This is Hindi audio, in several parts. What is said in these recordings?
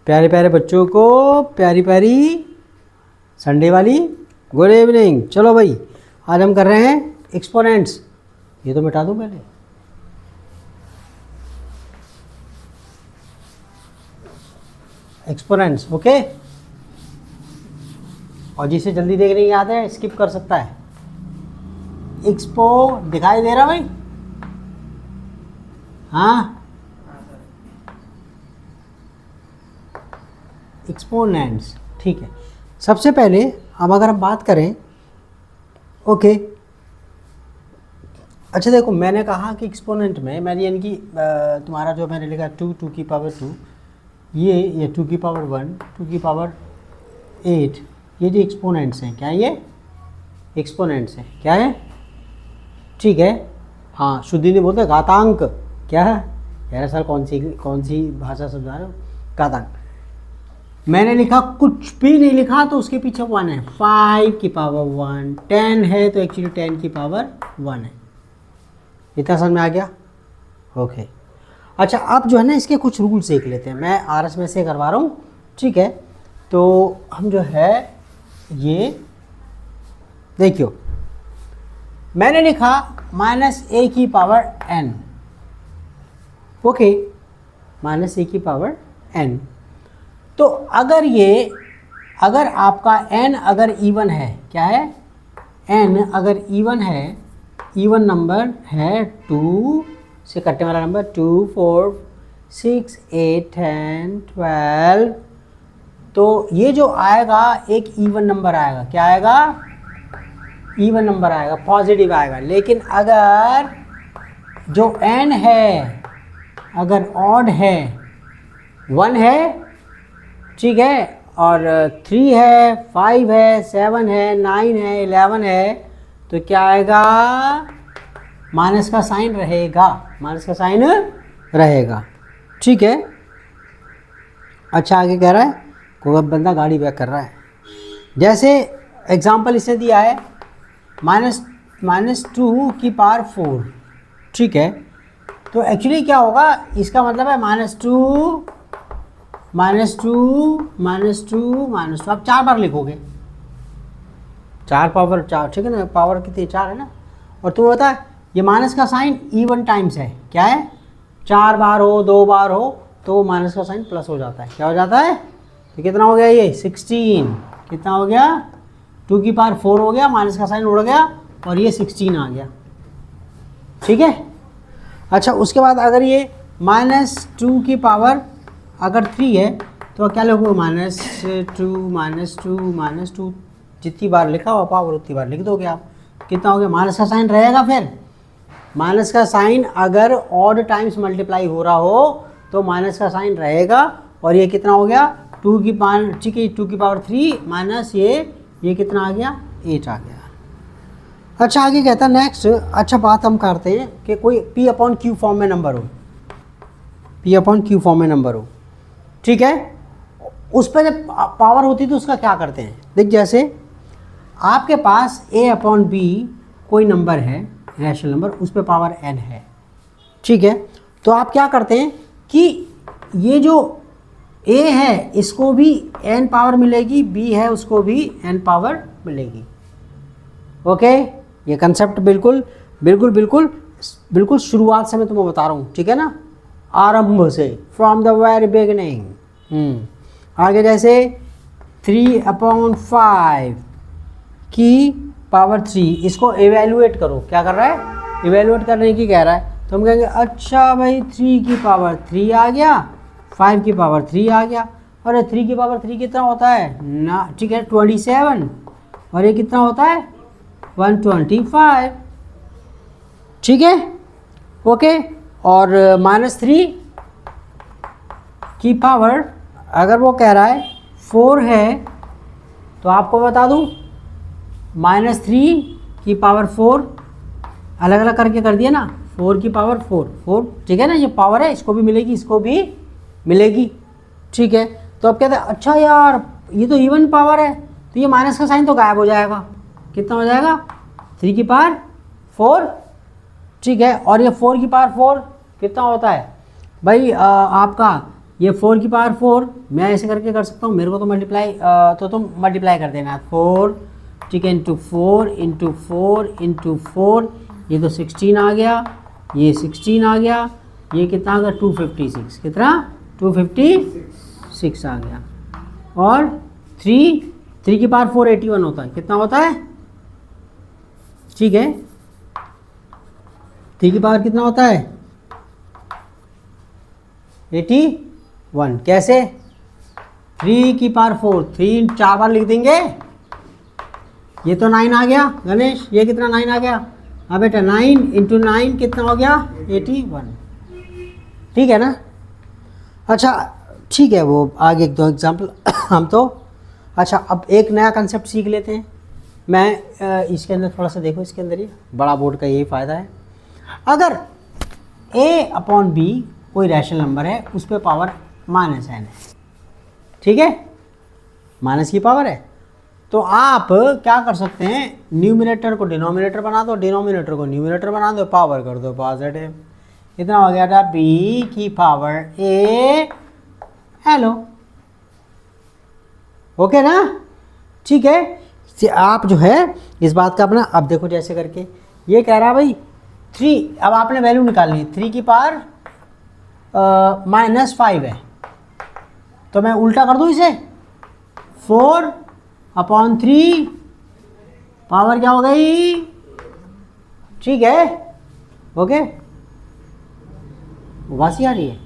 प्यारे प्यारे बच्चों को प्यारी प्यारी संडे वाली गुड इवनिंग। चलो भाई, आज हम कर रहे हैं एक्सपोनेंट्स। ये तो मिटा दूं पहले। Exponents, okay. और जिसे जल्दी देखने की याद है स्किप कर सकता है। एक्सपो दिखाई दे रहा भाई? हाँ, एक्सपोनेंट्स, ठीक है। सबसे पहले अब अगर हम बात करें, ओके, अच्छा देखो, मैंने कहा कि एक्सपोनेंट में मैंने यानी कि तुम्हारा जो मैंने लिखा 2 की पावर 2, ये 2 की पावर 1, 2 की पावर 8, ये जो एक्सपोनेंट्स हैं, क्या ये एक्सपोनेंट्स हैं? क्या है? ठीक है, हाँ, शुद्धि ने बोलते घातांक। क्या है यार सर, कौन सी भाषा समझा रहे हो? घातांक। मैंने लिखा, कुछ भी नहीं लिखा तो उसके पीछे 1 है। 5 की पावर 1, 10 है तो एक्चुअली 10 की पावर 1 है। इतना समझ में आ गया? ओके। अच्छा, अब जो है ना इसके कुछ रूल सीख लेते हैं। मैं आरएस में से करवा रहा हूँ, ठीक है। तो हम जो है ये देखियो, मैंने लिखा -a की पावर n, ओके, -a की पावर n। तो अगर आपका n अगर इवन है, क्या है? n अगर इवन है, इवन नंबर है 2 से कटने वाला नंबर 2, 4, 6, 8, 10, 12, तो ये जो आएगा एक इवन नंबर आएगा। क्या आएगा? इवन नंबर आएगा, पॉजिटिव आएगा। लेकिन अगर जो n है अगर ऑड है, 1 है, ठीक है, और 3 है, 5 है, 7 है, 9 है, 11 है, तो क्या आएगा? माइनस का साइन रहेगा, माइनस का साइन रहेगा, ठीक है। अच्छा, आगे कह रहा है, कोई बंदा गाड़ी बैक कर रहा है। जैसे एग्जांपल इसने दिया है -2 की पावर 4, ठीक है। तो एक्चुअली क्या होगा, इसका मतलब है -2, आप 4 बार लिखोगे, 4 पावर 4, ठीक है ना, पावर कितनी? 4 है ना। और तुम्हें पता है ये माइनस का साइन इवन टाइम्स है। क्या है? 4 बार हो, 2 बार हो, तो माइनस का साइन प्लस हो जाता है। क्या हो जाता है? तो कितना हो गया ये? 16। कितना हो गया? 2 की पावर 4 हो गया, माइनस का साइन उड़ गया और ये 16 आ गया, ठीक है। अच्छा, उसके बाद अगर ये -2 की पावर अगर 3 है तो क्या लिखोगे? -2 जितनी बार लिखा हुआ पावर उतनी बार लिख दोगे आप। कितना हो गया? माइनस का साइन रहेगा। फिर माइनस का साइन अगर ऑड टाइम्स मल्टीप्लाई हो रहा हो तो माइनस का साइन रहेगा। और ये कितना हो गया? 2 की पावर, ठीक है, 2 की पावर 3 माइनस ये कितना आ गया? 8 आ गया। अच्छा, आगे कहता है नेक्स्ट। अच्छा, बात हम करते हैं कि कोई P/Q फॉर्म में नंबर हो, P/Q फॉर्म में नंबर हो, ठीक है। उस पर जब पावर होती है तो उसका क्या करते हैं? देख, जैसे आपके पास A/B कोई नंबर है, रैशनल नंबर, उस पर पावर n है, ठीक है। तो आप क्या करते हैं कि ये जो A है इसको भी n पावर मिलेगी, B है उसको भी n पावर मिलेगी, ओके। ये कंसेप्ट बिल्कुल शुरुआत से मैं तुम्हें बता रहा हूँ, ठीक है ना, आरंभ से, फ्रॉम द वेरी बिगिनिंग। आगे जैसे 3/5 की पावर 3, इसको एवेल्युएट करो। क्या कर रहा है? एवेल्युएट करने की कह रहा है। तो हम कहेंगे अच्छा भाई, 3 की पावर 3 आ गया, 5 की पावर 3 आ गया। और 3 की पावर 3 कितना होता है ना, ठीक है, 27। और ये कितना होता है? 125, ठीक है, ओके। और -3 की पावर अगर वो कह रहा है 4 है, तो आपको बता दूं -3 की पावर 4 अलग अलग करके कर दिया ना, 4 की पावर 4, ठीक है ना। ये पावर है, इसको भी मिलेगी, इसको भी मिलेगी, ठीक है। तो अब कहते हैं अच्छा यार, ये तो इवन पावर है, तो ये माइनस का साइन तो गायब हो जाएगा। कितना हो जाएगा? 3 की पावर 4, ठीक है। और ये 4 की पावर 4 कितना होता है भाई? आपका ये 4 की पावर 4 मैं ऐसे करके कर सकता हूँ, मेरे को तो मल्टीप्लाई तो तुम मल्टीप्लाई कर देना 4 ठीक है इंटू 4 इंटू 4 इंटू 4, ये तो 16 आ गया, ये 16 आ गया, ये कितना आ गया 256, कितना 256 आ गया। और 3 की पावर 4 81 होता है, कितना होता है ठीक है 3 की पावर कितना होता है 81। कैसे 3 की पावर 4 3 4 बार लिख देंगे, ये तो 9 आ गया गणेश, ये कितना 9 आ गया, हाँ बेटा 9 इंटू 9 कितना हो गया 81, ठीक है ना। अच्छा ठीक है, वो आगे एक दो एग्जाम्पल हम तो। अच्छा अब एक नया कंसेप्ट सीख लेते हैं। मैं इसके अंदर थोड़ा सा देखो, इसके अंदर ही बड़ा बोर्ड का यही फ़ायदा है, अगर a/b कोई रैशनल नंबर है उस पर पावर -n है, ठीक है माइनस की पावर है, तो आप क्या कर सकते हैं न्यूमिनेटर को डिनोमिनेटर बना दो, डिनोमिनेटर को न्यूमिनेटर बना दो, पावर कर दो पॉजिटिव, इतना हो गया था b की पावर a हेलो, ओके ना ठीक है। आप जो है इस बात का अपना अब देखो जैसे करके ये कह रहा है भाई 3, अब आपने वैल्यू निकालनी है 3 की पावर -5 है, तो मैं उल्टा कर दूं इसे 4/3 पावर क्या हो गई ठीक है ओके। वासी आ रही है,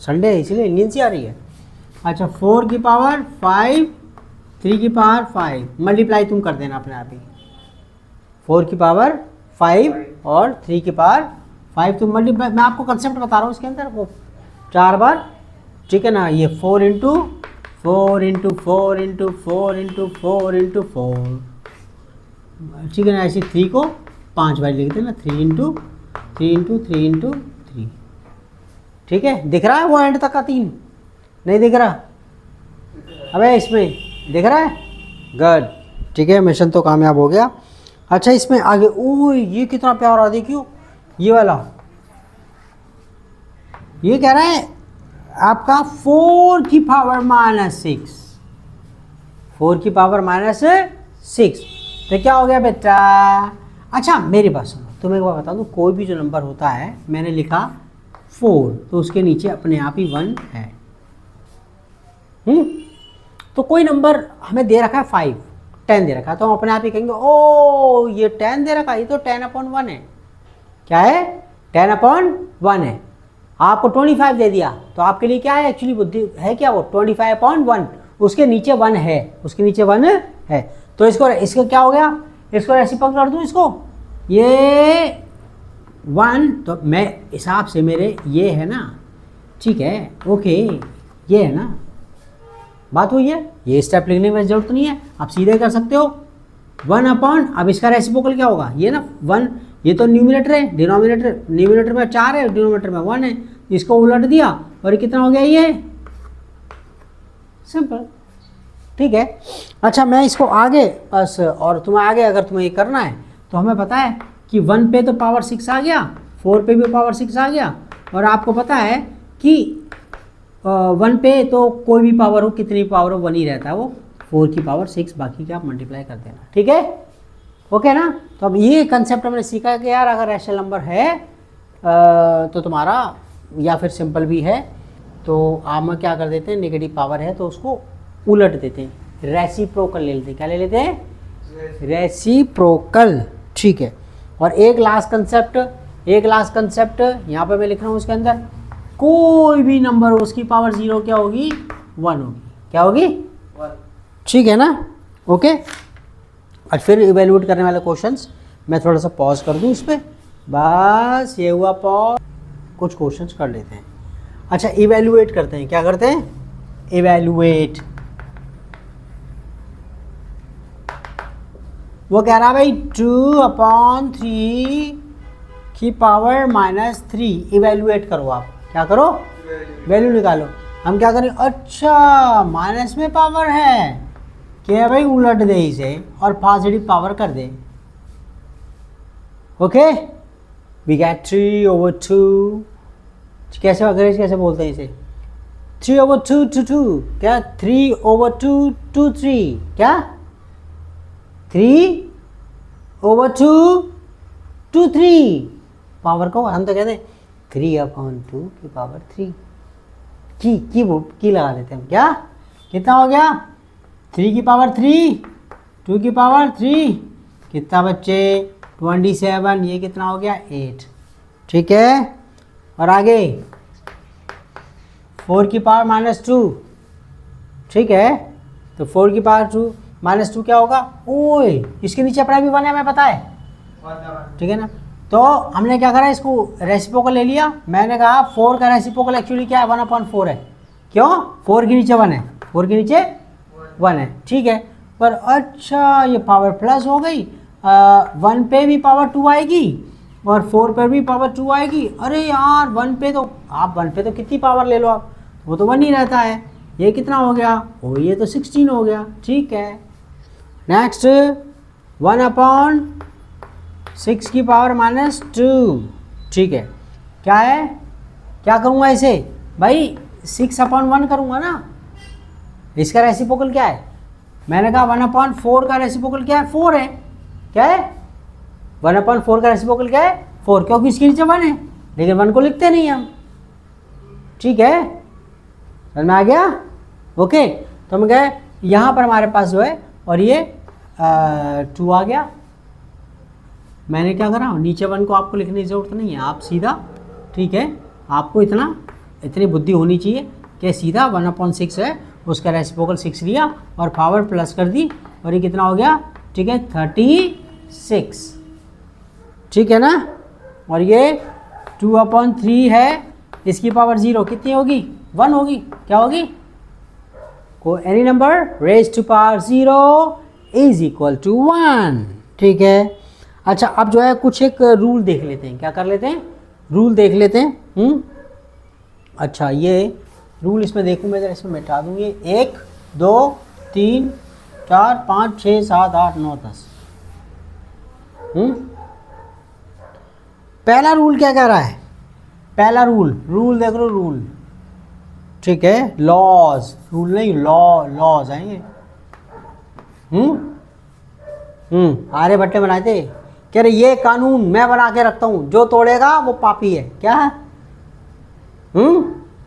संडे है इसलिए नींद सी आ रही है। अच्छा 4 की पावर 5 3 की पावर 5 मल्टीप्लाई तुम कर देना अपने आप ही, 4 की पावर 5 और 3 की पावर 5 तुम मल्टीप्लाई, मैं आपको कंसेप्ट बता रहा हूँ इसके अंदर, वो 4 बार ठीक है ना, ये 4 into 4 into 4 into 4 into 4 into 4 ठीक है ना, ऐसे 3 को 5 बार लिख देना 3 इंटू 3 इंटू 3 इंटू 3, ठीक है। दिख रहा है वो एंड तक का 3 नहीं दिख रहा, अबे इसमें दिख रहा है गुड ठीक है, मिशन तो कामयाब हो गया। अच्छा इसमें आगे ओ ये कितना प्यारा देखियो, ये वाला ये कह रहा है आपका 4 की पावर -6 4 की पावर -6 तो क्या हो गया बेटा। अच्छा मेरी बात सुनो, तुम्हें एक बात बता दूं, कोई भी जो नंबर होता है मैंने लिखा 4 तो उसके नीचे अपने आप ही 1 है, तो कोई नंबर हमें दे रखा है 5 10 दे रखा है, तो हम अपने आप ही कहेंगे ओ ये 10 दे रखा है, ये तो 10/1 है, क्या है 10/1 है। आपको 25 दे दिया तो आपके लिए क्या है एक्चुअली बुद्धि है क्या, वो 25/1 उसके नीचे 1 है, उसके नीचे 1 है, तो इसको क्या हो गया, इसको रेसिप्रोकल कर दूं इसको, ये 1 तो मैं हिसाब से मेरे ये है ना ठीक है ओके, ये है ना बात हुई है, ये स्टेप लिखने में जरूरत नहीं है, आप सीधे कर सकते हो 1 अब इसका रेसिप्रोकल क्या होगा, ये ना 1, ये तो न्यूमिनेटर है, न्यूमिनेटर में 4 है, डिनोमिनेटर में 1 है, इसको उलट दिया और ये कितना हो गया ये सिंपल, ठीक है। अच्छा मैं इसको आगे बस, और तुम्हें आगे अगर तुम्हें ये करना है तो हमें पता है कि 1 पे तो पावर 6 आ गया, 4 पे भी पावर 6 आ गया, और आपको पता है कि 1 पे तो कोई भी पावर हो, कितनी पावर हो 1 ही रहता है, वो 4 की पावर 6 बाकी का आप मल्टीप्लाई कर देना, ठीक है ओके ना। तो अब ये कंसेप्ट हमने सीखा कि यार अगर रैशनल नंबर है तो तुम्हारा या फिर सिंपल भी है तो हम क्या कर देते हैं, नेगेटिव पावर है तो उसको उलट देते हैं, रेसिप्रोकल ले लेते हैं, क्या ले लेते हैं रेसिप्रोकल, ठीक है। और एक लास्ट कंसेप्ट यहाँ पे मैं लिख रहा हूँ उसके अंदर, कोई भी नंबर हो उसकी पावर 0 क्या होगी 1 होगी, क्या होगी 1, ठीक है ना ओके। और फिर इवेल्युएट करने वाले क्वेश्चंस मैं थोड़ा सा पॉज कर दूं इस पर, बस ये हुआ पॉज, कुछ क्वेश्चंस कर लेते हैं। अच्छा इवेल्युएट करते हैं, क्या करते हैं इवेल्युएट, वो कह रहा है भाई 2/3 की पावर -3 इवेल्युएट करो, आप क्या करो वैल्यू निकालो। हम क्या करें, अच्छा माइनस में पावर है क्या भाई, उलट दे इसे और पॉजिटिव पावर कर दे, ओके वी गेट 3/2, कैसे अंग्रेज कैसे बोलते हैं इसे 3/2 to 2, क्या 3/2 to 3, क्या 3/2 to 3, पावर को हम तो कहते हैं 3/2 की पावर 3, की लगा देते हैं हम, क्या कितना हो गया 3 की पावर 3, 2 की पावर 3, कितना बच्चे 27, ये कितना हो गया 8, ठीक है। और आगे 4 की पावर -2, ठीक है, तो 4 की पावर -2 क्या होगा, ओए इसके नीचे अपना भी 1 है, हमें पता है, ठीक है ना। तो हमने क्या करा, इसको रेसिप्रोकल ले लिया। मैंने कहा 4 का रेसिप्रोकल एक्चुअली क्या है 1/4 है, क्यों 4 के नीचे 1 है, 4 के नीचे 1 है, ठीक है। पर अच्छा ये पावर प्लस हो गई, 1 पे भी पावर 2 आएगी और 4 पर भी पावर 2 आएगी। अरे यार 1 पे तो आप 1 पे तो कितनी पावर ले लो आप, वो तो 1 ही रहता है। ये कितना हो गया, ओ ये तो 16 हो गया, ठीक है। नेक्स्ट 1/6 की पावर -2, ठीक है। क्या है, क्या करूँगा इसे भाई 6/1 करूँगा ना, इसका रेसिप्रोकल क्या है, मैंने कहा 1/4 का रेसिप्रोकल क्या है 4 है, क्या है 1/4 का रेसिप्रोकल क्या है 4, क्योंकि इसके नीचे 1 है, लेकिन 1 को लिखते नहीं हम, ठीक है, समझ में आ गया, ओके। तो हम कहे यहाँ पर हमारे पास जो है और ये 2 आ गया। मैंने क्या करा, नीचे 1 को आपको लिखने की ज़रूरत नहीं है, आप सीधा, ठीक है, आपको इतनी बुद्धि होनी चाहिए कि सीधा 1/6 है, उसका रेसिप्रोकल 6 लिया और पावर प्लस कर दी, और ये कितना हो गया, ठीक है 36, ठीक है ना। और ये 2/3 है, इसकी पावर 0 कितनी होगी 1 होगी, क्या होगी, को any number raise to power 0 is equal to 1, ठीक है। अच्छा अब जो है कुछ एक रूल देख लेते हैं, क्या कर लेते हैं, रूल देख लेते हैं। अच्छा ये रूल इसमें देखूँ मैं, इसमें मिटा दूँ, ये 1 2 3 4 5 6 7 8 9 10। पहला रूल क्या कह रहा है, पहला रूल देख लो, रूल, ठीक है, लॉज, रूल नहीं लॉज हैं ये। आर्यभट्ट बनाए थे, कह रहे ये कानून मैं बना के रखता हूँ, जो तोड़ेगा वो पापी है, क्या है,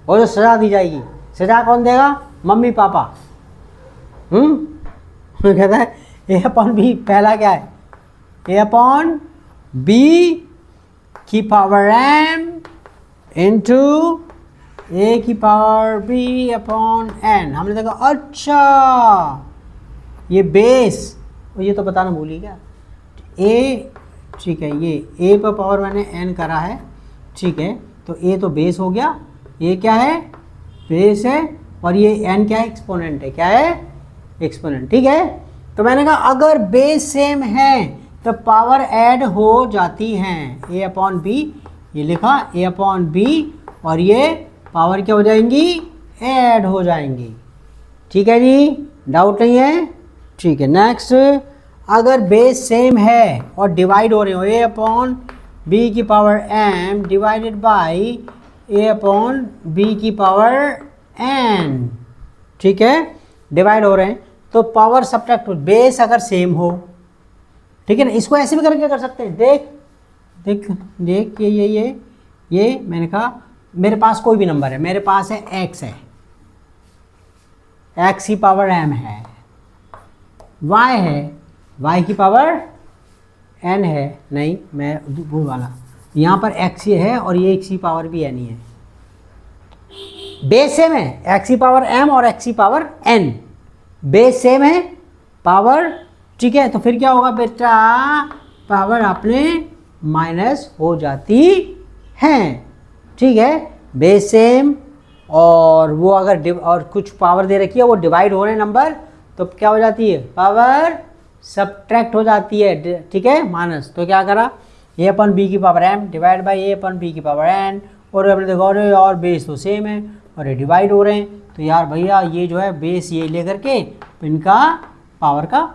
और जो सजा दी जाएगी, सजा कौन देगा, मम्मी पापा। कहता है A/B, पहला क्या है A/B की पावर m इंटू A की पावर B/n। हमने देखा अच्छा ये बेस, ये तो बताना भूली क्या, A, ठीक है, ये A पर पावर मैंने n करा है, ठीक है, तो A तो बेस हो गया, ये क्या है बेस है, और ये n क्या है एक्सपोनेंट है, क्या है एक्सपोनेंट, ठीक है। तो मैंने कहा अगर बेस सेम है तो पावर ऐड हो जाती हैं, A/B, ये लिखा A/B, और ये पावर क्या हो जाएंगी ऐड हो जाएंगी, ठीक है जी, डाउट नहीं है, ठीक है। नेक्स्ट अगर बेस सेम है और डिवाइड हो रहे हो A/B की power m divided by A/B की पावर n, ठीक है, डिवाइड हो रहे हैं तो पावर सब्ट्रैक्ट, बेस अगर सेम हो, ठीक है ना। इसको ऐसे भी करके कर सकते हैं, देख ये मैंने कहा मेरे पास कोई भी नंबर है, मेरे पास है x है, x की पावर m है, y है, y की पावर n है, नहीं मैं वो वाला, यहाँ पर x ये है और ये x की पावर भी n ही है, बेस सेम है, x की पावर m और x की पावर n, बेस सेम है, पावर, ठीक है, तो फिर क्या होगा बेटा, पावर अपने माइनस हो जाती हैं, ठीक है, बेस सेम, और वो अगर और कुछ पावर दे रखी है वो डिवाइड हो रहे हैं नंबर, तो क्या हो जाती है पावर सब्ट्रैक्ट हो जाती है, ठीक है, माइनस। तो क्या करा A/B की power m divide by A/B की पावर n, और अपने देखो अरे और बेस तो सेम है और ये डिवाइड हो रहे हैं, तो यार भैया ये जो है बेस ये लेकर के इनका पावर का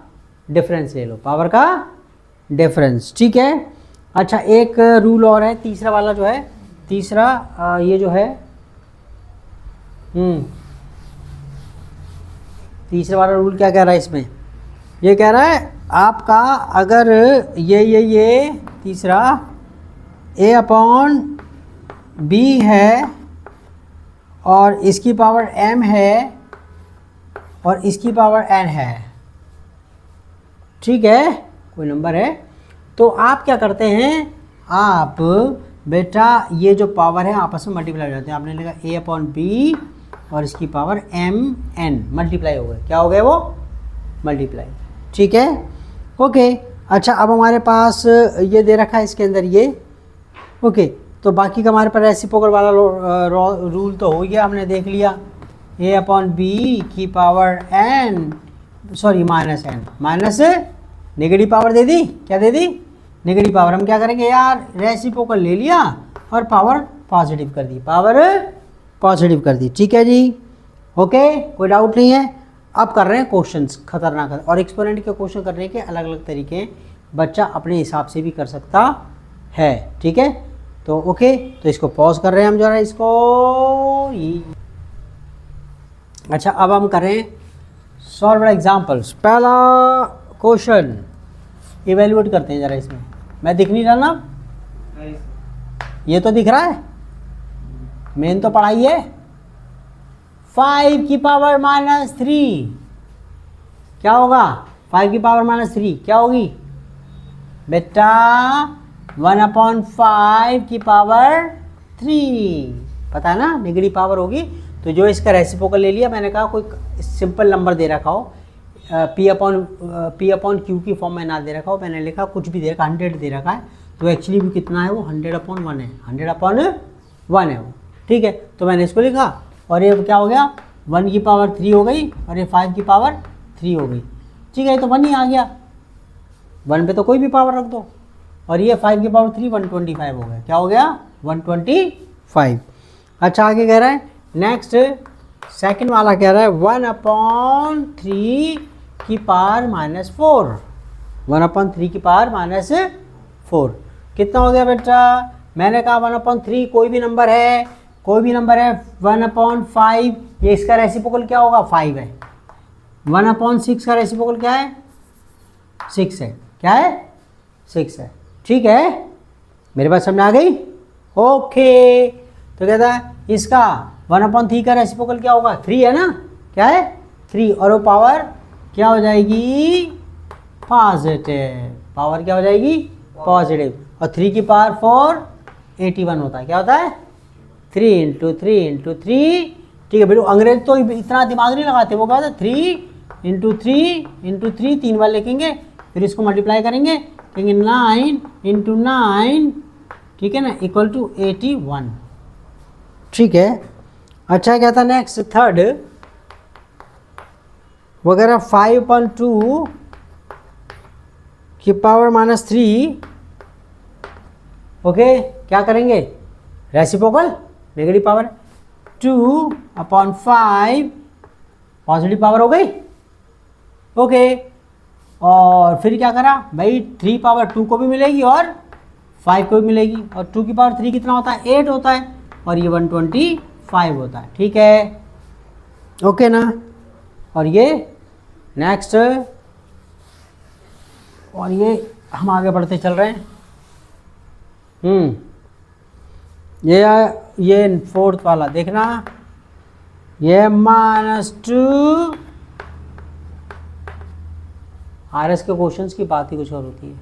डिफरेंस ले लो, पावर का डिफरेंस, ठीक है। अच्छा एक रूल और है, तीसरा वाला जो है, तीसरा ये जो है तीसरे वाला रूल क्या कह रहा है इसमें? ये कह रहा है आपका अगर ये तीसरा a अपॉन b है और इसकी पावर m है और इसकी पावर n है, ठीक है, कोई नंबर है, तो आप क्या करते हैं, आप बेटा ये जो पावर है आपस में मल्टीप्लाई हो जाते हैं। आपने लिखा a अपॉन बी और इसकी पावर m n मल्टीप्लाई हो गए, क्या हो गए वो? मल्टीप्लाई, ठीक है, ओके। अच्छा अब हमारे पास ये दे रखा है इसके अंदर ये, ओके, तो बाकी का हमारे पास रेसिप्रोकल वाला रूल तो हो गया, हमने देख लिया, a अपॉन बी की power n sorry minus n, minus negative power दे दी, क्या दे दी? Negative power. हम क्या करेंगे यार, रेसिप्रोकल ले लिया और पावर पॉजिटिव कर दी, पावर पॉजिटिव कर दी, ठीक है जी, ओके, कोई डाउट नहीं है। अब कर रहे हैं क्वेश्चंस खतरनाक, और एक्सपोनेंट के क्वेश्चन करने के अलग अलग तरीके बच्चा अपने हिसाब से भी कर सकता है, ठीक है, तो ओके, तो इसको पॉज कर रहे हैं हम जरा इसको। अच्छा अब हम करें सॉल्व एग्जाम्पल्स। पहला क्वेश्चन इवेल्युएट करते हैं जरा इसमें, मैं दिख नहीं रहा ना, ये तो दिख रहा है, मेन तो पढ़ाई है। 5 की पावर माइनस 3 क्या होगा? 5 की पावर माइनस 3 क्या होगी बेटा? 1/5 की पावर 3, पता है ना, नेगेटिव पावर होगी। तो जो इसका रेसिप्रोकल ले लिया, मैंने कहा कोई सिंपल नंबर दे रखा हो, p अपॉन q की फॉर्म में ना दे रखा हो, मैंने लिखा कुछ भी दे रखा, 100 दे रखा है, तो एक्चुअली भी कितना है वो 100/1 है, 100/1 है वो, ठीक है, तो मैंने इसको लिखा, और ये क्या हो गया 1 की पावर 3 हो गई और ये 5 की पावर 3 हो गई, ठीक है, तो 1 ही आ गया, 1 पे तो कोई भी पावर रख दो, और ये 5 की पावर 3 125 हो गया, क्या हो गया 125। अच्छा आगे कह रहा है नेक्स्ट, सेकंड वाला कह रहा है 1/3 की पावर माइनस 4, 1/3 की पावर माइनस 4 कितना हो गया बेटा? मैंने कहा 1/3 कोई भी नंबर है, कोई भी नंबर है, 1/5 ये इसका रेसिप्रोकल क्या होगा? 5 है। 1/6 का रेसिप्रोकल क्या है? 6 है, क्या है? 6 है, ठीक है, मेरे पास समझ आ गई, ओके। तो कहता है इसका 1/3 का रेसिप्रोकल क्या होगा? 3 है ना, क्या है? 3, और वो पावर क्या हो जाएगी? पॉजिटिव, पावर क्या हो जाएगी? पॉजिटिव, और 3 की पावर 4 81 होता है, क्या होता है? 3 × 3 × 3, ठीक है बेटू, अंग्रेज तो इतना दिमाग नहीं लगाते, वो क्या होता है 3 × 3 × 3 3 बार लिखेंगे, फिर इसको मल्टीप्लाई करेंगे, कहेंगे 9 × 9, ठीक है ना, इक्वल टू 81, ठीक है। अच्छा क्या था नेक्स्ट, थर्ड वगैरह 5/2 की पावर माइनस 3, ओके, क्या करेंगे? Reciprocal, negative power, 2/5 positive power हो गई, ओके, और फिर क्या करा भाई, 3 पावर 2 को भी मिलेगी और 5 को भी मिलेगी, और 2 की पावर 3 कितना होता है? 8 होता है, और ये 125 होता है, ठीक है, ओके ना। और ये नेक्स्ट, और ये हम आगे बढ़ते चल रहे हैं, ये फोर्थ वाला देखना, ये -2 RS के क्वेश्चंस की बात ही कुछ और होती है,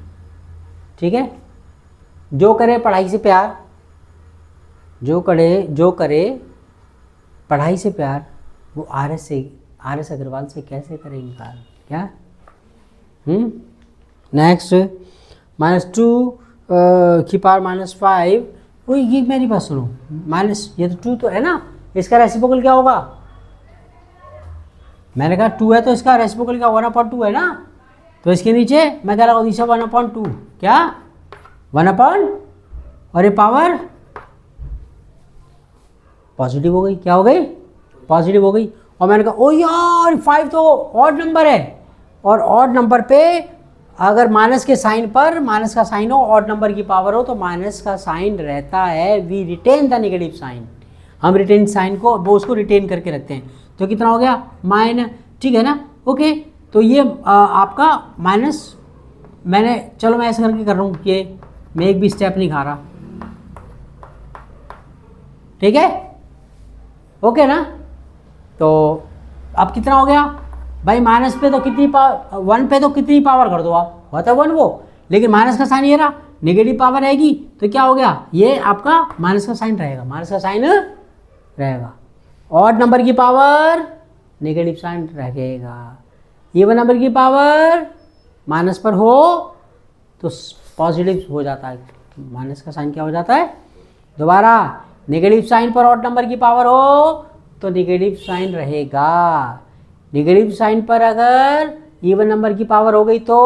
ठीक है, जो करे पढ़ाई से प्यार, जो करे पढ़ाई से प्यार, वो RS अग्रवाल से कैसे करेंगे इनकार, क्या? नेक्स्ट -2 की पावर -5, वो ये मेरी बात सुनो, माइनस ये तो 2 तो है ना, इसका रेसिप्रोकल क्या होगा? मैंने कहा 2 है तो इसका रेसिप्रोकल क्या 1/2 है ना, तो इसके नीचे मैं कह रहा हूँ 1/2, क्या 1/, और ये पावर पॉजिटिव हो गई, क्या हो गई? पॉजिटिव हो गई, और मैंने कहा ओ यार 5 तो ऑड नंबर है, और ऑड नंबर पे अगर माइनस के साइन पर माइनस का साइन हो, ऑड नंबर की पावर हो, तो माइनस का साइन रहता है, we retain the negative sign, हम रिटेन साइन को वो उसको रिटेन करके रखते हैं। तो कितना हो गया माइनस, ठीक है ना, ओके। तो ये आपका माइनस, मैंने चलो मैं ऐसा करके कर रहा हूँ कि मैं एक भी स्टेप नहीं खा रहा, ठीक है, ओके ना। तो अब कितना हो गया भाई, माइनस पे तो कितनी पावर, 1 पे तो कितनी पावर कर दो आप, होता है 1 वो, लेकिन माइनस का साइन ये रहा, नेगेटिव पावर आएगी तो क्या हो गया, ये आपका माइनस का साइन रहेगा, माइनस का साइन रहेगा। ऑड नंबर की पावर नेगेटिव साइन रहेगा, इवन नंबर की पावर माइनस पर हो तो पॉजिटिव हो जाता है, माइनस का साइन क्या हो जाता है, दोबारा नेगेटिव साइन पर ऑड नंबर की पावर हो तो नेगेटिव साइन रहेगा, नेगेटिव साइन पर अगर इवन नंबर की पावर हो गई तो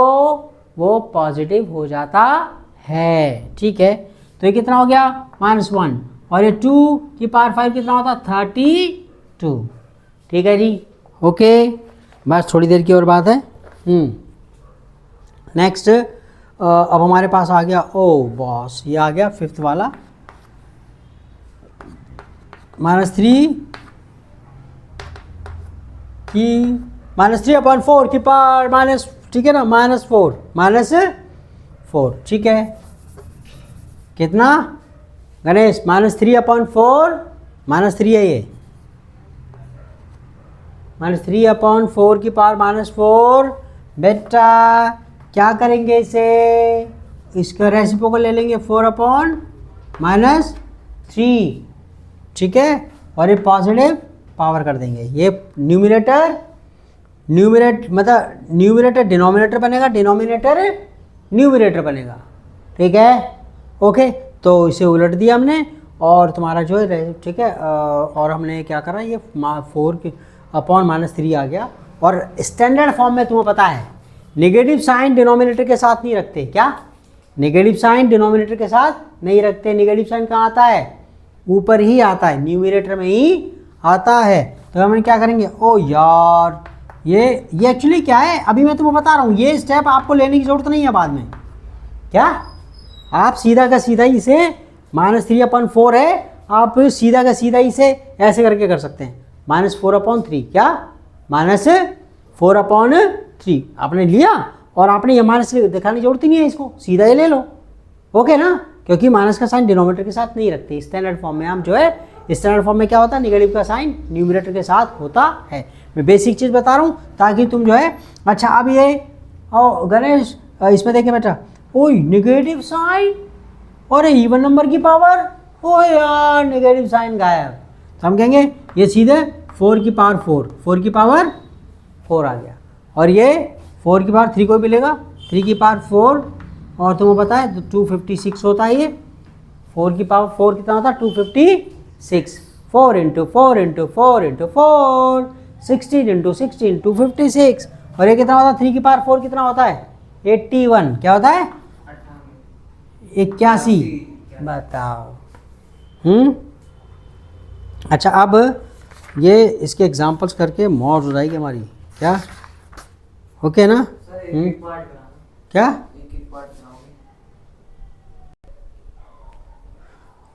वो पॉजिटिव हो जाता है, ठीक है। तो ये कितना हो गया -1, और ये 2 की पावर 5 कितना होता, 32, ठीक है जी, ओके। बस थोड़ी देर की और बात है। नेक्स्ट अब हमारे पास आ गया, ओ बॉस ये आ गया 5th वाला, -3 की -3/4 की पावर माइनस, ठीक है ना, -4, ठीक है, कितना गणेश, -3/4, -3 है ये, -3/4 की पावर -4, बेटा क्या करेंगे इसे, इसका रेसिप्रोकल ले लेंगे 4/-3, ठीक है, और ये पॉजिटिव पावर कर देंगे, ये न्यूमरेटर मतलब न्यूमरेटर डिनोमिनेटर बनेगा, डिनोमिनेटर न्यूमरेटर बनेगा, ठीक है, ओके। तो इसे उलट दिया हमने और तुम्हारा जो है, ठीक है, और हमने क्या करा, ये 4/-3 आ गया। और स्टैंडर्ड फॉर्म में तुम्हें पता है नेगेटिव साइन डिनोमिनेटर के साथ नहीं रखते, क्या, नेगेटिव साइन डिनोमिनेटर के साथ नहीं रखते, नेगेटिव साइन कहाँ आता है, ऊपर ही आता है, न्यूमरेटर में ही आता है। तो हम क्या करेंगे, ओ यार ये एक्चुअली क्या है, अभी मैं तुम्हें बता रहा हूँ, ये स्टेप आपको लेने की जरूरत नहीं है बाद में, क्या आप सीधा का सीधा ही इसे -3/4 है, आप सीधा का सीधा इसे ऐसे करके कर सकते हैं, -4/3, क्या -4/3 आपने लिया और आपने ये माइनस दिखाने की जरूरत ही नहीं है, इसको सीधा ही ले लो, ओके ना, क्योंकि माइनस का साइन डिनोमिनेटर के साथ नहीं रखते स्टैंडर्ड फॉर्म में। हम जो है स्टैंडर्ड फॉर्म में क्या होता है, नेगेटिव का साइन न्यूमरेटर के साथ होता है। मैं बेसिक चीज़ बता रहा हूँ ताकि तुम जो है, अच्छा अब ये गणेश इसमें देखिए बेटा, ओ नेगेटिव साइन और इवन नंबर की पावर, ओ यार नेगेटिव साइन गायब, तो हम कहेंगे ये सीधे 4 की पावर 4 आ गया, और ये 4 की पावर 3 को मिलेगा, 3 की पावर 4, और तुम्हें पता है तो 256 होता है, ये 4 की पावर 4 कितना होता है, 256, 4 × 4 × 4 × 4, 16 × 16, 256, और ये कितना होता है, 3 की पावर 4 कितना होता है, 81, क्या होता है, 81, बताओ। अच्छा अब ये इसके एग्जांपल्स करके मौज हो जाएगी हमारी, क्या, ओके ना, क्या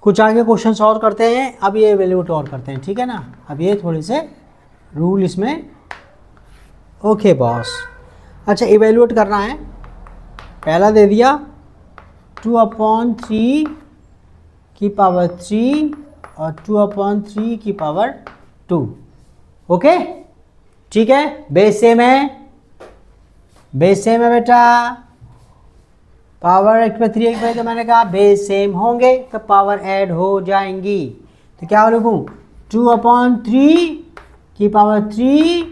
कुछ आगे क्वेश्चन सॉल्व करते हैं, अब ये वैल्यूट और करते हैं, ठीक है ना, अब ये थोड़े से रूल इसमें, ओके बॉस। अच्छा इवेल्यूएट करना है, पहला दे दिया 2/3 की पावर 3 और 2/3 की पावर 2, ओके, ठीक है, बेस सेम है बेटा, पावर 1/3 1/3 तो मैंने कहा बेस सेम होंगे तो पावर ऐड हो जाएंगी, तो क्या लिखूँ, 2/3 की पावर 3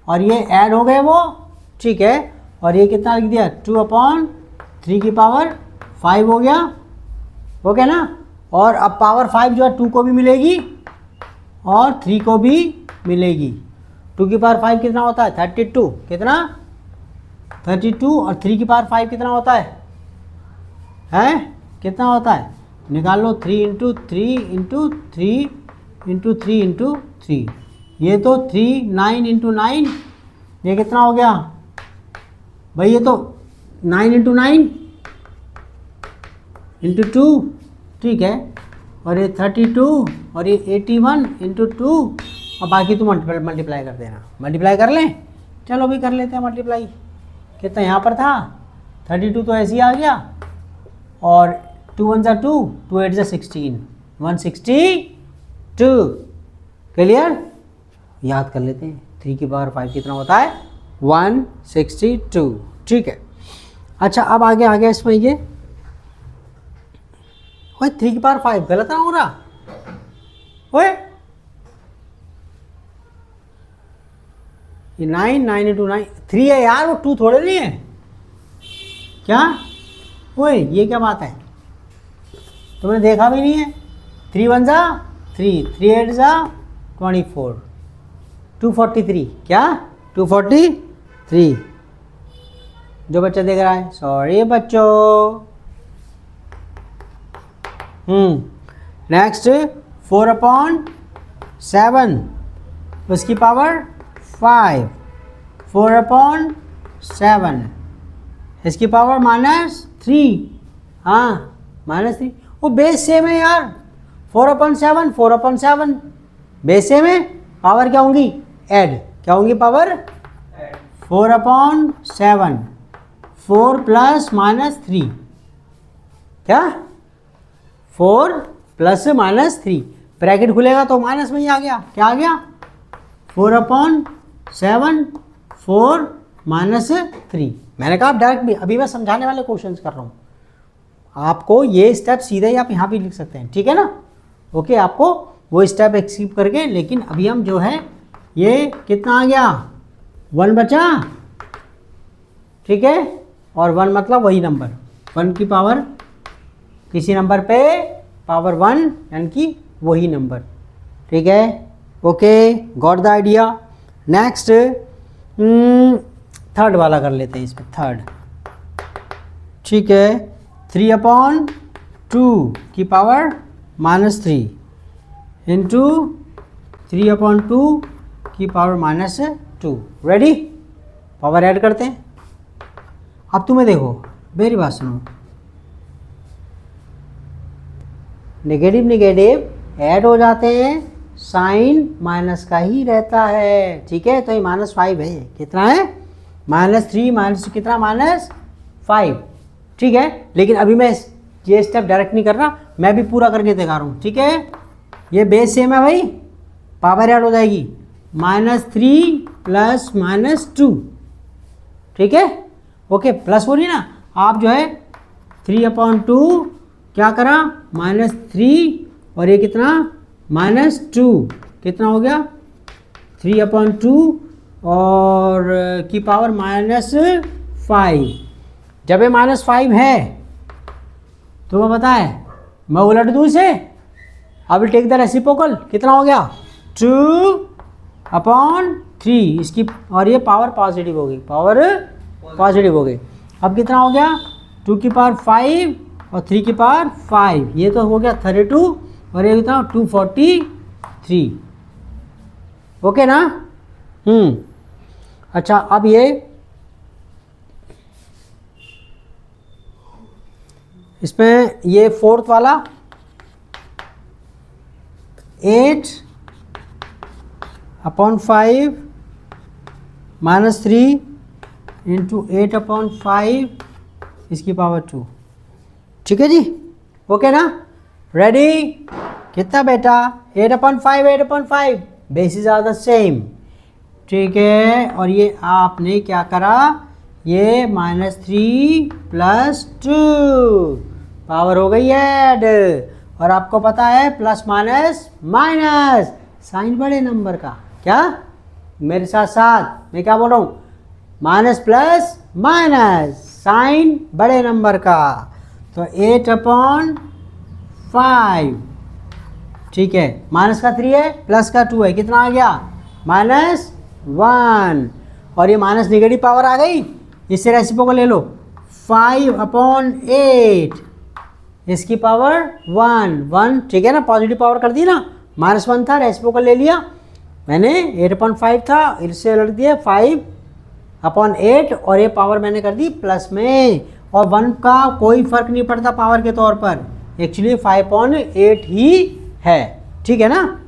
और ये ऐड हो गए वो, ठीक है, और ये कितना लिख दिया, 2/3 की पावर 5 हो गया, ओके ना, और अब पावर 5 जो है 2 को भी मिलेगी और 3 को भी मिलेगी, 2 की पावर 5 कितना होता है, 32, कितना 32, और 3 की पावर 5 कितना होता है, कितना होता है, निकाल लो, 3 × 3 × 3 × 3 × 3, ये तो 3, 9 × 9, ये कितना हो गया भाई, ये तो 9 × 9 × 2, ठीक है, और ये 32 और ये 81 इंटू 2 और बाकी तो मल्टीप्लाई कर देना। मल्टीप्लाई कर लें, चलो भी कर लेते हैं मल्टीप्लाई। कितना यहाँ पर था 32 तो ऐसे ही आ गया और 2 1 जा 2, 2 8 जा 16, 162। क्लियर? याद कर लेते हैं 3 की पावर 5 कितना होता है 162। ठीक है, अच्छा अब आगे आ गया इसमें ये 3 की पावर 5 गलत ना हो रहा ओए, ये 9 इंटू 9 3 है यार, वो 2 थोड़े नहीं है क्या ओए, ये क्या बात है, तुमने देखा भी नहीं है। 3 1 जा 3, 3 8 जा 24, 243 क्या 243। जो बच्चा देख रहा है सॉरी बच्चों। नेक्स्ट 4/7 उसकी पावर 5, 4/7 इसकी पावर -3। हाँ -3, वो बेस सेम है यार, 4/7 4/7 बेस सेम है। पावर क्या होंगी ऐड, क्या होंगी पावर 4/7, 4 प्लस -3 क्या 4 प्लस -3 ब्रैकेट खुलेगा तो माइनस में ही आ गया, क्या आ गया 4/7 4 -3। मैंने कहा आप डायरेक्ट भी, अभी मैं समझाने वाले क्वेश्चंस कर रहा हूँ, आपको ये स्टेप सीधे ही आप यहाँ भी लिख सकते हैं, ठीक है ना। ओके, आपको वो स्टेप एक्सीप करके, लेकिन अभी हम जो है ये कितना आ गया 1 बचा, ठीक है, और 1 मतलब वही नंबर, 1 की पावर किसी नंबर पे पावर 1 यानी कि वही नंबर, ठीक है। Okay, got the idea. Next third वाला कर लेते हैं, इसमें थर्ड, ठीक है। 3/2 की पावर -3 इंटू 3/2 की पावर -2। रेडी, पावर ऐड करते हैं। अब तुम्हें देखो, मेरी बात सुनो, नेगेटिव नेगेटिव ऐड हो जाते हैं, साइन माइनस का ही रहता है, ठीक है। तो ये -5 है, कितना है -3 माइनस कितना -5, ठीक है। लेकिन अभी मैं ये स्टेप डायरेक्ट नहीं कर रहा, मैं भी पूरा करके दिखा रहा हूँ, ठीक है। ये बेस सेम है भाई, पावर ऐड हो जाएगी -3 प्लस -2, ठीक है। ओके, प्लस बोलिए ना आप, जो है 3/2 क्या करा -3 और ये कितना -2, कितना हो गया 3/2 और की पावर -5। जब ये -5 है तो मैं पता है मैं उलट दूँ इसे, अब टेक द रेसिप्रोकल, कितना हो गया 2/3 इसकी, और ये पावर पॉजिटिव हो गई, पावर पॉजिटिव हो गई। अब कितना हो गया 2 की पावर 5 और 3 की पावर 5, ये तो हो गया 32 और ये कितना 243। ओके ना। अच्छा, अब ये इसमें ये फोर्थ वाला 8/5 -3 इंटू 8/5 इसकी पावर 2, ठीक है जी। ओके ना, रेडी। कितना बेटा 8/5 8/5 बेसिस आर द सेम, ठीक है। और ये आपने क्या करा, ये -3 प्लस 2 पावर हो गई ऐड, और आपको पता है प्लस माइनस माइनस साइन बड़े नंबर का, क्या मेरे साथ साथ मैं क्या बोल रहा हूँ, माइनस प्लस माइनस साइन बड़े नंबर का। तो 8/5, ठीक है, माइनस का 3 है प्लस का 2 है, कितना आ गया -1, और ये माइनस नेगेटिव पावर आ गई, इससे रेसिप्रोकल ले लो 5/8 इसकी पावर 1, ठीक है ना, पॉजिटिव पावर कर दी ना, -1 था रेसिप्रोकल ले लिया मैंने, 8/5 था इससे लड़ दिया 5/8 और ये पावर मैंने कर दी प्लस में, और 1 का कोई फर्क नहीं पड़ता पावर के तौर पर, एक्चुअली 5/8 ही है, ठीक है ना।